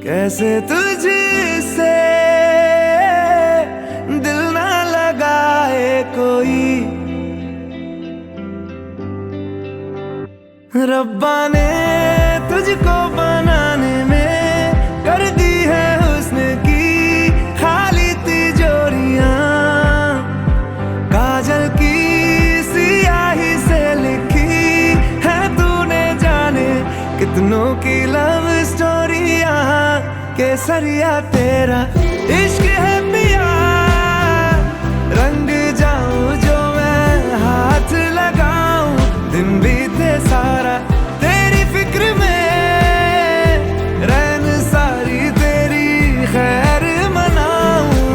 कैसे तुझसे दिल ना लगाए कोई, रब्बा ने तुझको बनाने में कर दी है हुस्न की खाली तिजोरियां, काजल की सियाही से लिखी है तूने जाने कितनों की लव स्टोरियां। केसरिया तेरा इश्क है पिया, रंग जाऊं जो मैं हाथ लगाऊं, दिन बीते सारा तेरी फिक्र में, रैन सारी तेरी खैर मनाऊं।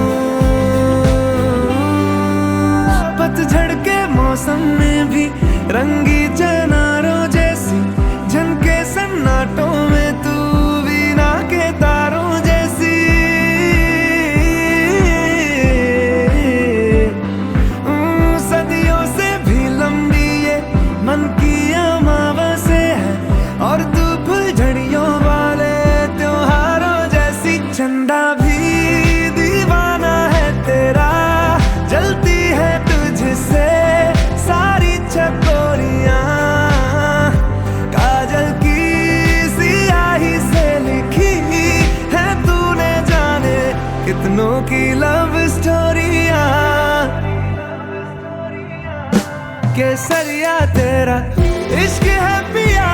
पतझड़ के मौसम में भी रंगी चनारों जैसी झनके सन्नाटों में तू वीणा के तारों जैसी, सदियों से भी लंबी ये मन की अमावस्या है, और तू फुलझड़ियों वाले त्योहारों जैसी। चंदा भी दीवाना है तेरा, जलती है तुझसे सारी चकोरियां, काजल की सियाही से लिखी है तूने जाने कितनों की लव स्टोरियां। केसरिया तेरा इश्क है पिया,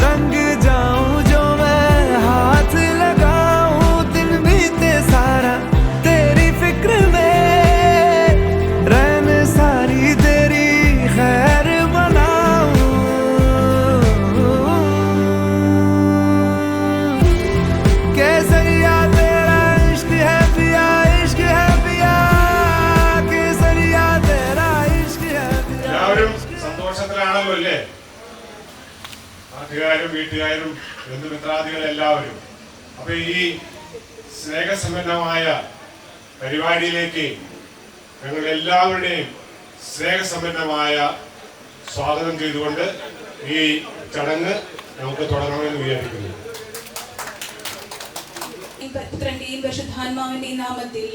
रंग जाऊं जो मैं हाथ लगाऊं, दिन बीते सारा तेरी फिक्र में, रैन सारी तेरी खैर मनाऊं। केसरिया तेरा इश्क है पिया, इश्क है पिया, केसरिया तेरा इश्क है पिया। എല്ലാവരും സന്തോഷത്തിലാണല്ലോ അല്ലേ? നാട്ടുകാരും വീട്ടുകാരും ബന്ധുമിത്രാദികളെല്ലാവരും. അപ്പൊ ഈ സ്നേഹസമ്പന്നമായ പരിപാടിയിലേക്ക് ഞങ്ങൾ എല്ലാവരുടെയും സ്നേഹസമ്പന്നമായ സ്വാഗതം ചെയ്തുകൊണ്ട് ഈ ചടങ്ങ് നമുക്ക് തുടങ്ങണമെന്ന് വിചാരിക്കുന്നു. പുത്രന്റെയും പരിശുദ്ധാത്മാവിന്റെയും നാമത്തിൽ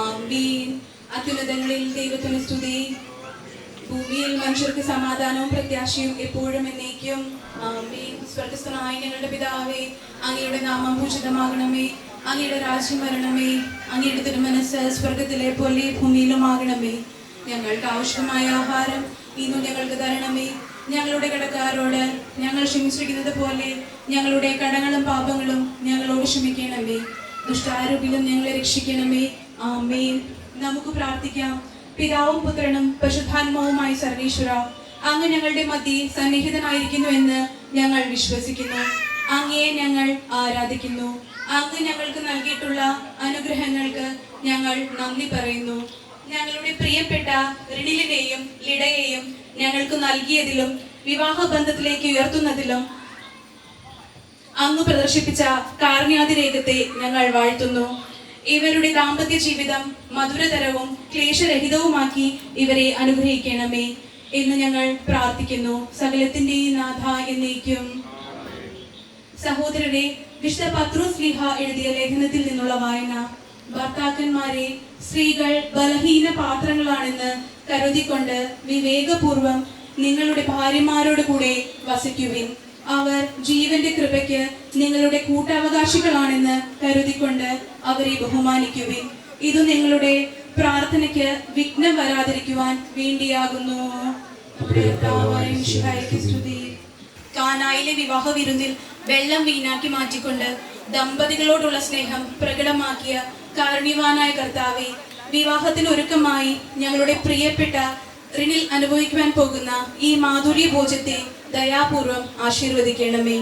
ആമീൻ. അത്യുന്നതങ്ങളിൽ ദൈവത്തിന് സ്തുതി, ഭൂമിയിൽ മനുഷ്യർക്ക് സമാധാനവും പ്രത്യാശയും എപ്പോഴും എന്നേക്കും. ആമീൻ. സ്വർഗ്ഗസ്ഥനായ ഞങ്ങളുടെ പിതാവേ, അങ്ങയുടെ നാമം പൂജിതമാകണമേ, അങ്ങയുടെ രാജ്യം വരണമേ, അങ്ങയുടെ തിരുമനസ്സ് സ്വർഗത്തിലെ പോലെ ഭൂമിയിലുമാകണമേ. ഞങ്ങൾക്ക് ആവശ്യമായ ആഹാരം ഇന്നും ഞങ്ങൾക്ക് തരണമേ, ഞങ്ങളുടെ കടക്കാരോട് ഞങ്ങൾ ക്ഷമിച്ചിരിക്കുന്നത് പോലെ ഞങ്ങളുടെ കടങ്ങളും പാപങ്ങളും ഞങ്ങളോട് ക്ഷമിക്കണമേ, ദുഷ്ടാരൂപിലും ഞങ്ങളെ രക്ഷിക്കണമേ. ആമേൻ. നമുക്ക് പ്രാർത്ഥിക്കാം. പിതാവും പുത്രനും പരിശുദ്ധാത്മാവുമായി സർവേശ്വര, അങ്ങ് ഞങ്ങളുടെ മധ്യേ സന്നിഹിതനായിരിക്കുന്നു എന്ന് ഞങ്ങൾ വിശ്വസിക്കുന്നു. അങ്ങയെ ഞങ്ങൾ ആരാധിക്കുന്നു. അങ്ങ് ഞങ്ങൾക്ക് നൽകിയിട്ടുള്ള അനുഗ്രഹങ്ങൾക്ക് ഞങ്ങൾ നന്ദി പറയുന്നു. ഞങ്ങളുടെ പ്രിയപ്പെട്ട റിനിലിനെയും ലിഡയെയും ഞങ്ങൾക്ക് നൽകിയതിലും വിവാഹബന്ധത്തിലേക്ക് ഉയർത്തുന്നതിലും അങ്ങ് പ്രദർശിപ്പിച്ച കാരുണ്യാതിരേകത്തെ ഞങ്ങൾ വാഴ്ത്തുന്നു. ഇവരുടെ ദാമ്പത്യ ജീവിതം മധുരതരവും ക്ലേശരഹിതവുമാക്കി ഇവരെ അനുഗ്രഹിക്കണമേ എന്ന് ഞങ്ങൾ പ്രാർത്ഥിക്കുന്നു. സകലത്തിന്റെയും നാഥ എന്നേക്കും. സഹോദരരെ, വിശുദ്ധ പത്രോസ് ശ്ലീഹ എഴുതിയ ലേഖനത്തിൽ നിന്നുള്ള വായന. ഭർത്താക്കന്മാരെ, സ്ത്രീകൾ ബലഹീന പാത്രങ്ങളാണെന്ന് കരുതിക്കൊണ്ട് വിവേകപൂർവം നിങ്ങളുടെ ഭാര്യമാരോട് കൂടെ വസിക്കുവിൻ. അവർ ജീവന്റെ കൃപയ്ക്ക് നിങ്ങളുടെ കൂട്ടവകാശികളാണെന്ന് കരുതിക്കൊണ്ട് അവരെ ബഹുമാനിക്കുവിൻ. ഇത് നിങ്ങളുടെ പ്രാർത്ഥനയ്ക്ക് വിഘ്നം വരാതിരിക്കുവാൻ വേണ്ടിയാകുന്നു. കാനായിലെ വിവാഹ വിരുന്നിൽ വെള്ളം വീണാക്കി മാറ്റിക്കൊണ്ട് ദമ്പതികളോടുള്ള സ്നേഹം പ്രകടമാക്കിയ കാരുണ്യവാനായ കർത്താവേ, വിവാഹത്തിന് ഒരുക്കമായി ഞങ്ങളുടെ പ്രിയപ്പെട്ട റിനിൽ അനുഭവിക്കുവാൻ പോകുന്ന ഈ മാധുര്യ ഭോജത്തെ ദയാപൂർവം ആശീർവദിക്കണമേ.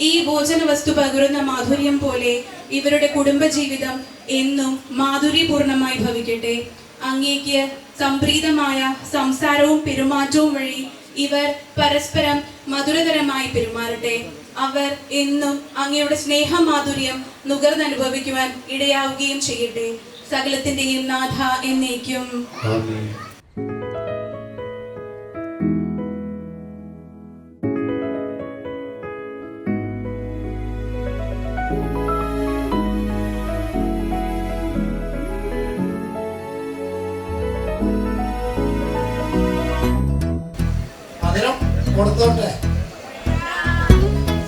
ഈ ഭോജന വസ്തു പകരുന്ന മാധുര്യം പോലെ ഇവരുടെ കുടുംബജീവിതം എന്നും മാധുര്യപൂർണമായി ഭവിക്കട്ടെ. അങ്ങേക്ക് സംപ്രീതമായ സംസാരവും പെരുമാറ്റവും വഴി ഇവർ പരസ്പരം മധുരതരമായി പെരുമാറട്ടെ. അവർ എന്നും അങ്ങയുടെ സ്നേഹമാധുര്യം നുകർന്നനുഭവിക്കുവാൻ ഇടയാവുകയും ചെയ്യട്ടെ. സകലത്തിന്റെയും നാഥ എന്നേക്കും. കൊടുത്തോട്ടെ?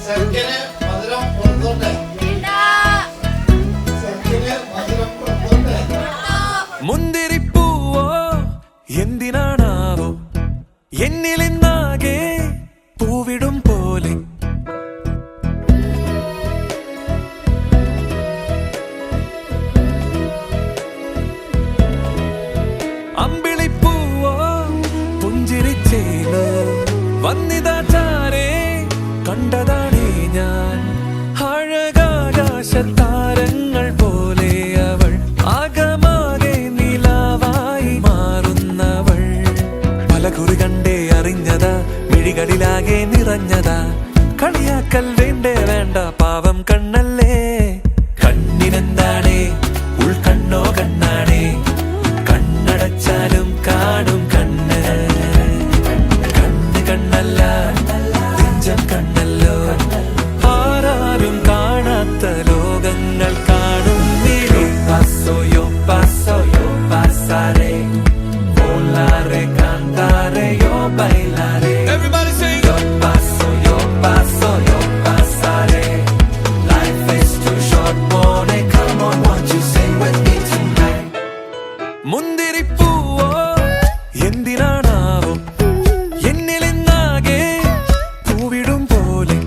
സെക്കൻഡ് മധുരം കൊടുത്തോട്ടെ? സെക്കൻഡ് മധുരം കൊടുത്തോട്ടെ? മുന്തിരിപ്പൂവോ എന്തിനാണാവോ എന്നിലെന്നാകെ പൂവിടും പോലെ അമ്പിളിപ്പൂവോ പുഞ്ചിരിച്ചേലോ വന്നിതാ ചാരേ കണ്ടതാണേ ഞാൻ അഴകാകാശത്താരങ്ങൾ പോലെ അവൾ ആകമാകെ നിലാവായി മാറുന്നവൾ പല കുറി കണ്ടേ അറിഞ്ഞതാ മിഴികളിലാകെ നിറഞ്ഞതാ കളിയാക്കൽ വേണ്ടേ വേണ്ട പാവം കണ്ണല്ലേ കണ്ണിനെന്താണേ ഉൾക്കണ്ണോ കണ്ണാണേ കണ്ണടച്ചാലും കാണും കണ്ണ് കണ്ണ് കണ്ണല്ല നെഞ്ചം കണ്ണല്ലോ ആരാരും കാണാത്ത ലോകങ്ങൾ കാണും paso yo pasaré volaré cantaré yo bailaré everybody sing yo paso yo pasaré life is too short boy come on won't you sing with me tonight മുന്തിരിപ്പൂവോ എന്തിനാണാവോ എന്നിലെന്നാകെ പൂവിടും പോലെ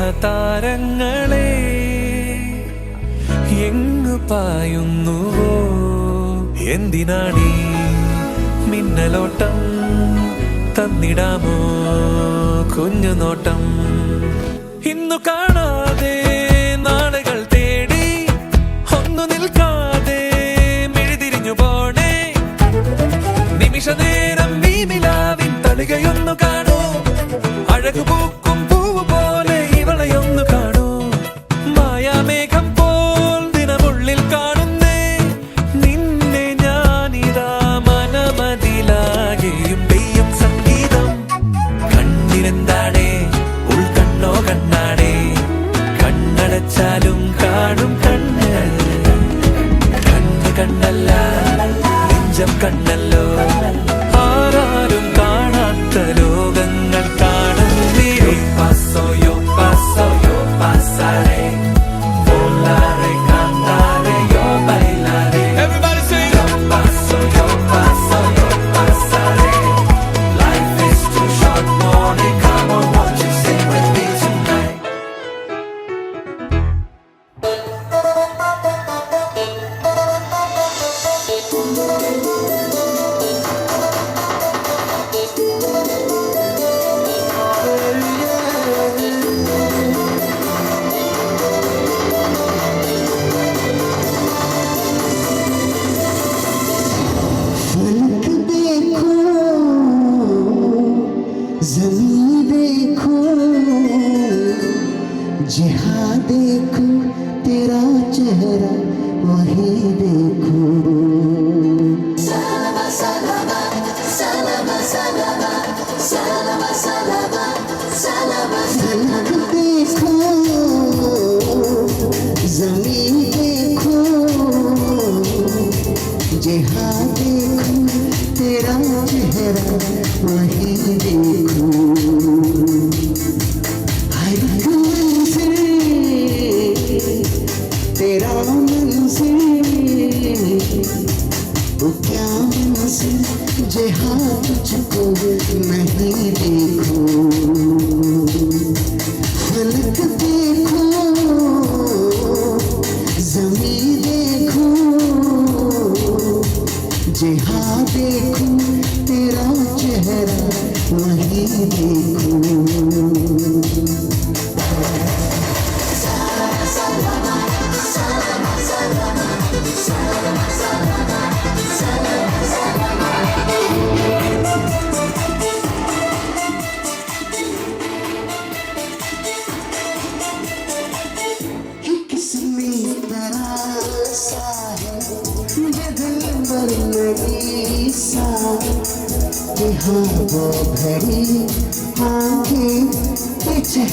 സ്നേഹതാരങ്ങളെ എങ്ങു പായുന്നുവോ എന്തിനാണീ മിന്നലോട്ടം തന്നിടാമോ കുഞ്ഞുനോട്ടം ഇന്നു കാണാതെ നാളുകൾ തേടി ഒന്നു നിൽക്കാതെ മിഴിതിരിഞ്ഞു പോണേ നിമിഷ നേരം വീമിലാവിൻ തളികയൊന്നു കാണൂ അഴകുപൂക്കും പൂവ് പോലെ ഇവളെയൊന്നു കാണൂ മായാമേഘം പോൽ ദിനമുള്ളിൽ കാണുന്നേ നിന്നെ ഞാനിതാ മനമതിലാകെയും പെയ്യും സംഗീതം കണ്ണിനെന്താണേ ഉൾക്കണ്ണോ കണ്ണാണേ കണ്ണടച്ചാലും കാണും കണ്ണ് കണ്ണ് കണ്ണല്ല നെഞ്ചം കണ്ണല്ലോ ആരാരും കാണാത്ത ലോകങ്ങൾ കാണും yo pasaré volaré cantaré yo bailaré everybody sing yo paso yo pasaré life is too short boy come on won't you sing with me tonight ज़मीं देखो जहाँ देखो तेरा चेहरा वही देखो सलामा सलामा सलामा सलामा सलामा सलामा सलामा फलक देखो ज़मीं देखो जहाँ देखो तेरा चेहरा वही देखो हर मंजिल तेरा मंजिल वो क्या मंजिल जहाँ तुझको नहीं देखो फलक देखो ज़मीं देखो जहाँ देखो तेरा चेहरा वही देखो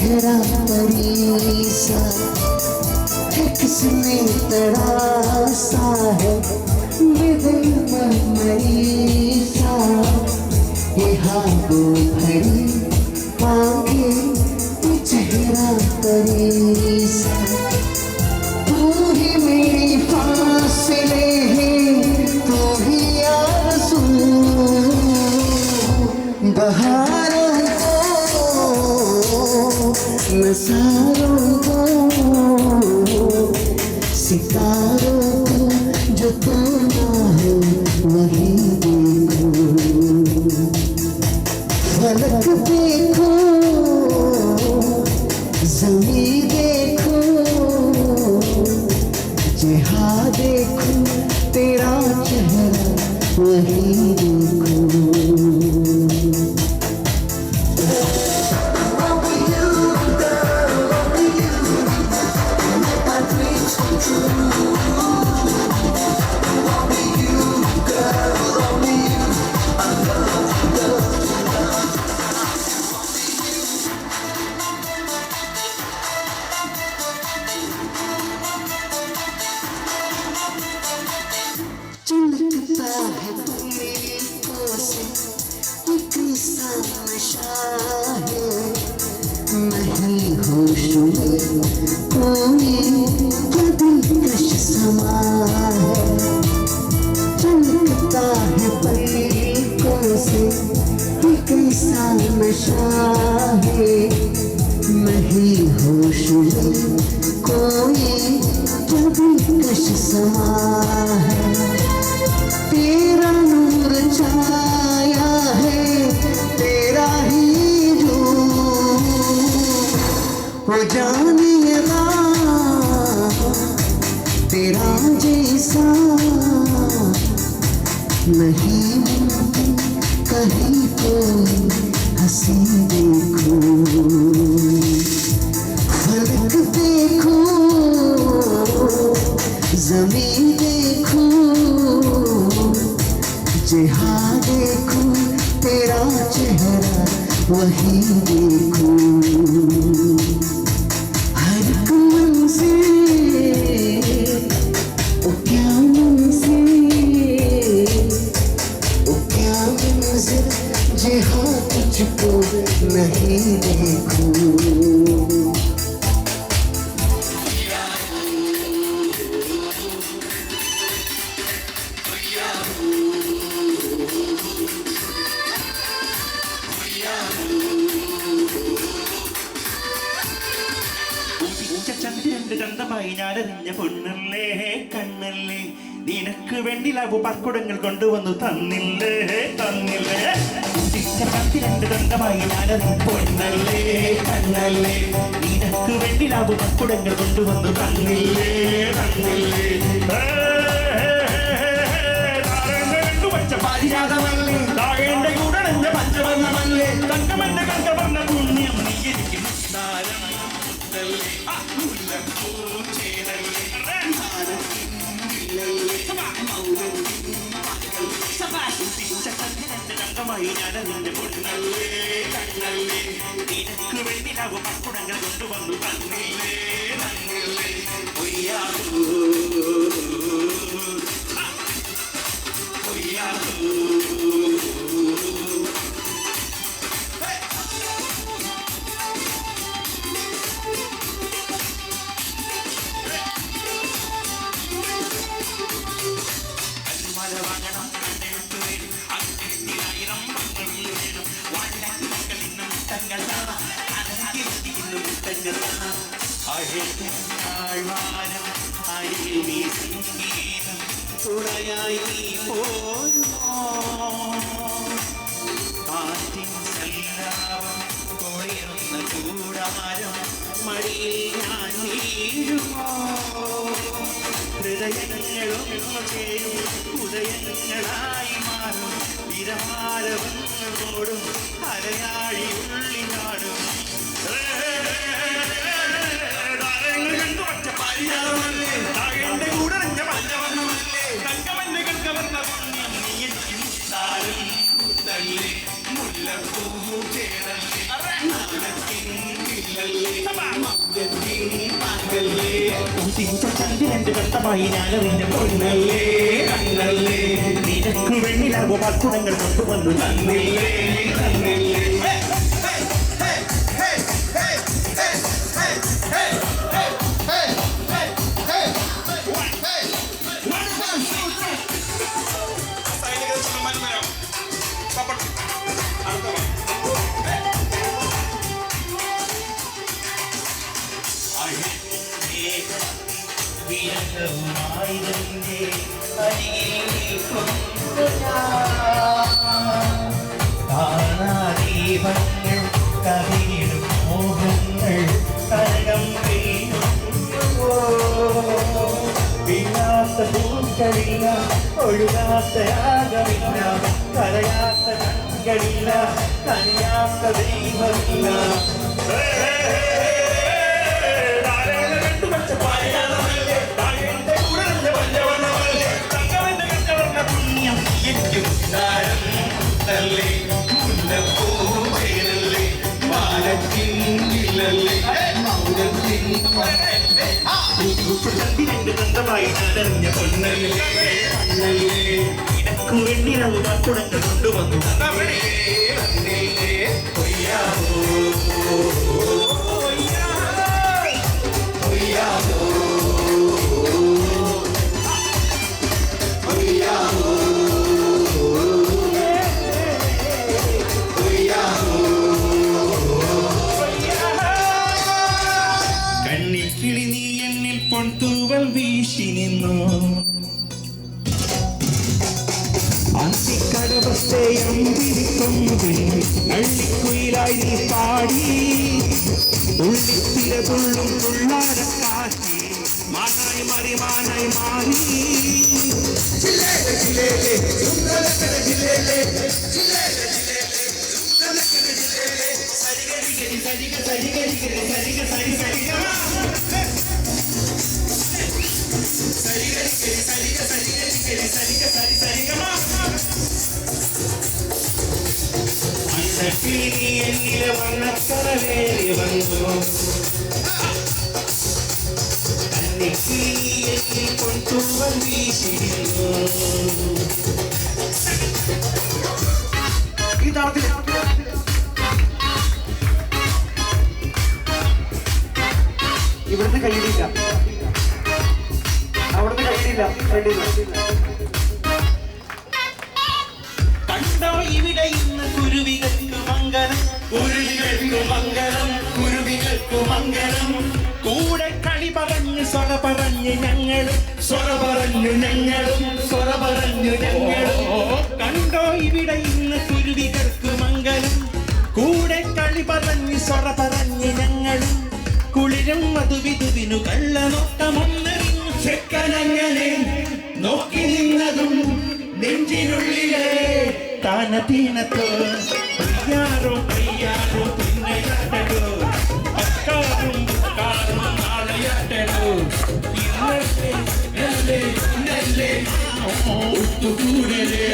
चेहरा परीसा है किसने तरासा है दिल पर मरीसा यहाँ दो भरी आगे चेहरा परीसा तू ही मेरी फासले है तू ही आरज़ू बहारों को नज़ारों को सितारों को जो तू ना हो वही देखो फलक देखो ज़मीं देखो जहाँ देखो तेरा चेहरा वही देखो चमकता है पलकों से एक सा नशा है नहीं होश में कोई दिलकश समा है चमकता है पलकों से एक सा नशा है नहीं होश में कोई दिलकश समा है तेरा नूर छाया है तेरा ही जो वो जानिएगा तेरा जैसा नहीं कहीं कोई हंसी देखो फलक देखो ज़मीं देखो जहाँ देखो तेरा चेहरा वही देखो हर एक मंज़िल ओ क्या मंज़िल ओ क्या मंज़िल जहाँ तुझको नहीं देखो ചന്ദ്രന്റെ ചന്തമായി ഞാനറിഞ്ഞ പൊന്നല്ലേ കണ്ണല്ലേ നിനക്ക് വേണ്ടി ലഘു പർക്കുടങ്ങൾ കൊണ്ടുവന്നു തന്നില്ലേ തന്നില്ലേ ചന്ദ്രന്റെ ചന്തമായി ഞാനറിഞ്ഞ പൊന്നല്ലേ കണ്ണല്ലേ നിനക്ക് വേണ്ടി ലഘു പർക്കുടങ്ങൾ കൊണ്ടുവന്നു തന്നില്ലേ തന്നില്ലേ പാരിജാതമല്ലേ താഴേണ്ട കൂടണഞ്ഞ പഞ്ചവർണ്ണമല്ലേ തങ്കമന്റെ കണ്ടവർണ്ണ പുണ്യം നീ ഇരിക്കും ചന്തമായി ഞാനതിന്റെ പൊന്നല്ലേ കണ്ണല്ലേ നിനക്ക് വേണ്ടി ലഘു പർക്കുടങ്ങൾ കൊണ്ടുവന്നു തന്നില്ലേ തന്നില്ലേ ഒയ്യാഹൂ ഒയ്യാഹൂ തുണയായി നീ പോരുമോ കാറ്റിൻ സല്ലാപം കൊളിരുന്ന കൂടാരം മടിയിൽ ഞാൻ വീഴുമോ ഹൃദയങ്ങളും ചേരും ഉദയങ്ങളായി മാറും വിരമാരവങ്ങളോടും അരയാഴി ഉള്ളി നാടും താഴേണ്ട കൂടറിഞ്ഞ പഞ്ചവർണ്ണമല്ലേ തങ്കമന്റെ കണ്ടവർണ്ണ പുണ്യം നീ എനിക്കും താരം മുത്തല്ലേ മുല്ലപ്പൂ ചേരല്ലേ ചന്ദ്രന്റെ കണ്ടമായി ഞാനറിഞ്ഞ പൊന്നല്ലേ കണ്ണല്ലേ നിനക്ക് വെണ്ണിലാകോ പൽക്കുടങ്ങൾ കൊണ്ടുവന്നു തന്നില്ലേ തന്നില്ലേ ദീപങ്ങൾ കവിയിടും മോഹങ്ങൾ കരകം വീഴാത്ത പൂക്കളില്ല ഒഴുകാത്ത രാഗമില്ല കരയാത്ത കണ്ണുകളില്ല കനിയാത്ത ദൈവമില്ല ായി നടഞ്ഞ പൊന്നല്ലേ ഇടക്കു വെണ്ണിരവ് വാക്കുടങ്ങൾ കൊണ്ടുവന്നു കണ്ണിക്കിളി നീ എന്നിൽ പൊൻതൂവൽ വീശി നിന്നു അള്ളിക്കുയിലായി നീ പാടി ഉള്ളിത്തിര തുള്ളും തുള്ളാരക്കാറ്റി മാനായി മാറി മാനായി മാറി എന്നിലെ വണ്ണക്കരവേറി വന്നു എന്നിൽ കൊണ്ടുവൻ വീശിരുന്നു ഇവിടുന്ന് കയ്യിലില്ല അവിടുന്ന് കയ്യിലില്ല കണ്ടോ ഇവിടെ ഇന്ന് കുരുവികൾക്ക് മംഗളം കുരുവികൾക്ക് മംഗളം കുരുവികൾക്ക് മംഗളം കൂടെ കളി പറഞ്ഞു സ്വറ പറഞ്ഞ് ഞങ്ങളും സ്വറ പറഞ്ഞു ഞങ്ങളും സ്വറ പറഞ്ഞു ഞങ്ങളും കണ്ടോ ഇവിടെ ഇന്ന് കുരുവികൾക്ക് മംഗളം കൂടെ കളി പറഞ്ഞ് സ്വറ പറഞ്ഞ് ഞങ്ങളും കുളിരും മധുവിധുവിനു കള്ളനോട്ടമൊന്നറിഞ്ഞു ചെക്കനങ്ങനെ നോക്കി നിന്നതും നെഞ്ചിനുള്ളിലെ താനതീനത്തോ പ്രിയാറോ പ്രിയാറോ പിന്നെയാട്ടടോ അക്കാറും കാറും നാളെയാട്ടടോ ഇന്നത്തെ നെല്ലെ നെല്ലെ ഒത്തുകൂടലേ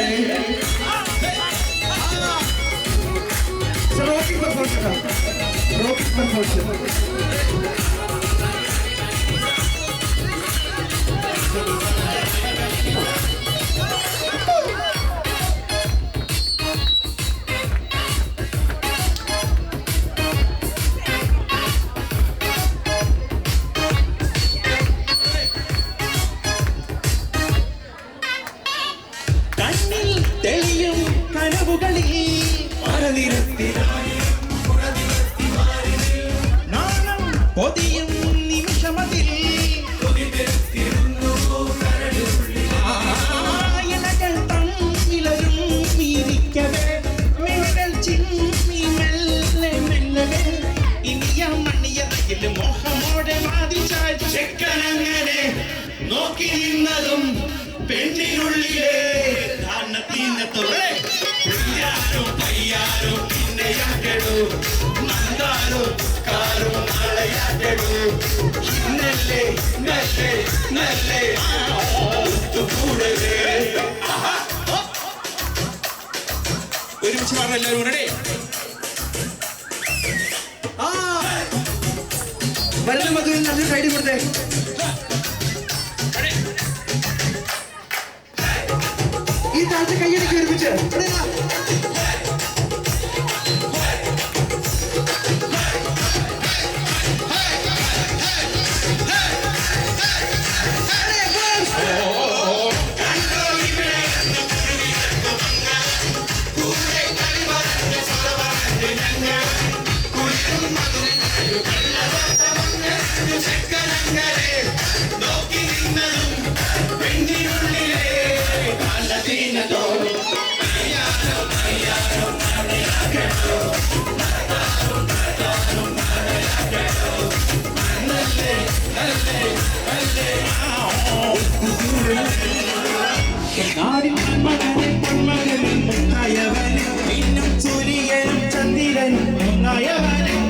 കണ്ണിൽ തെളിയും കനവുകളിൽ നാണം പൊതിയും നിമിഷമതിൽ ഇലകൾ തമ്മിലരും വീരിക്കവേ മിഴകൾ ചിന്നി മെല്ലെ മെല്ലവേ ഇനിയ മണിയറയിൽ മോഹമോടെ മാതിച്ചാൽ ചെക്കനങ്ങനെ നോക്കി നിന്നതും പെണ്ണിനുള്ളിലെ താനത്തീനത്തോടെ പ്രിയാരോ പയ്യാരോ പിന്നെയാട്ടടോ നന്ദാരോ കാരോ നാളെയാട്ടടോ ഇന്നല്ലേ നല്ലേ നല്ലേ ഒത്തുകൂടലേ ഒരുമിച്ച് പറഞ്ഞ എല്ലാവരും ഉടനെ വരുന്ന മധുവിൽ നല്ലൊരു കൈഡി കൊടുത്തേ കൊടുത്തേ ഈ താഴ്ച കൈയടിക്ക് ഒരുമിച്ച്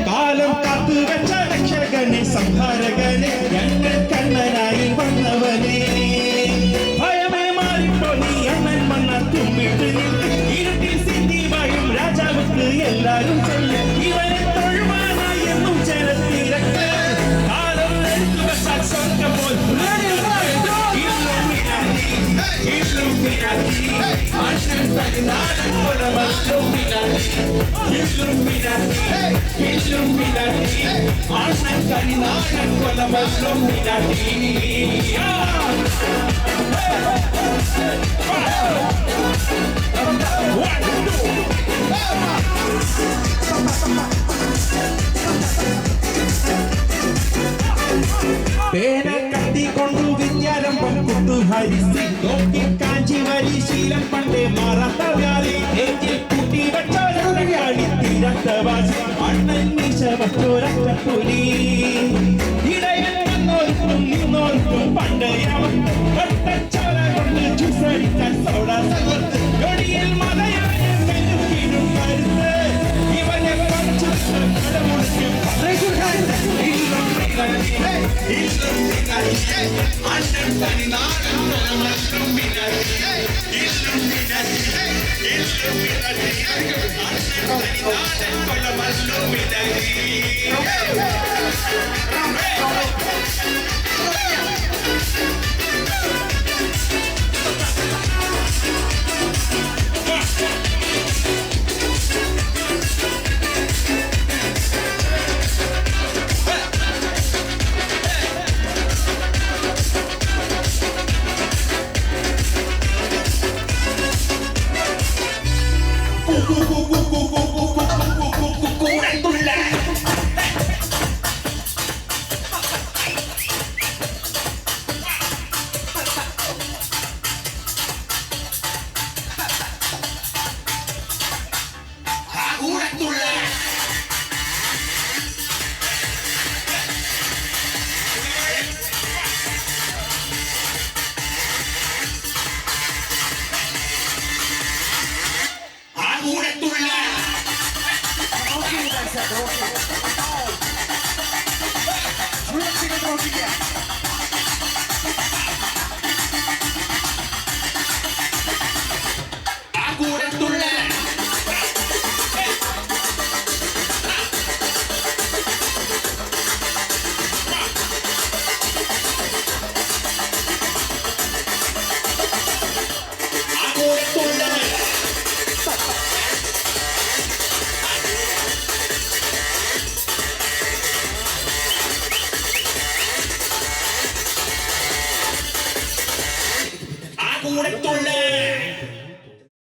കാലം കാത്തു വെച്ച രക്ഷകനെ സംഹാരകനെ ഞങ്ങൾ കണ്ണനായി വന്നവനെ ഭയമേ മാറിപ്പോ നീ അണ്ണൻ മണ്ണ തുമ്പിട്ട് ഇരുട്ടിൽ സിദ്ധിവായും രാജാവുക്ക് എല്ലാരും ചൊല്ലും ഇവനെ തൊഴുവാനായി എന്നും ജനത്തിരക്ക് കാലം എടുത്തു വെച്ചാൽ സ്വർഗം പോൽ പേന കത്തിക്കൊണ്ടു വിദ്യാരംഭം കുത്തുഹരിസി നോക്കി കാഞ്ചി വരി ശീലം പണ്ടേ മാറാത്ത വ്യാധി എങ്കിൽ കുട്ടി വച്ചോരകളി തീരത്തവാസി അണ്ണൻ മീശ വച്ചോരപ്പുലി ഇടയൻ വന്നോർക്കും നിന്നോർക്കും പണ്ടയാവൻ ഒട്ടച്ചോര കൊണ്ട് ചുസടിക്കാൻ സൗട സകർത്ത് ഒടിയിൽ മതയായ മെനുക്കിനും കരുത്ത് ഇവനെ പഠിച്ചു കടമുടിക്കും Sulla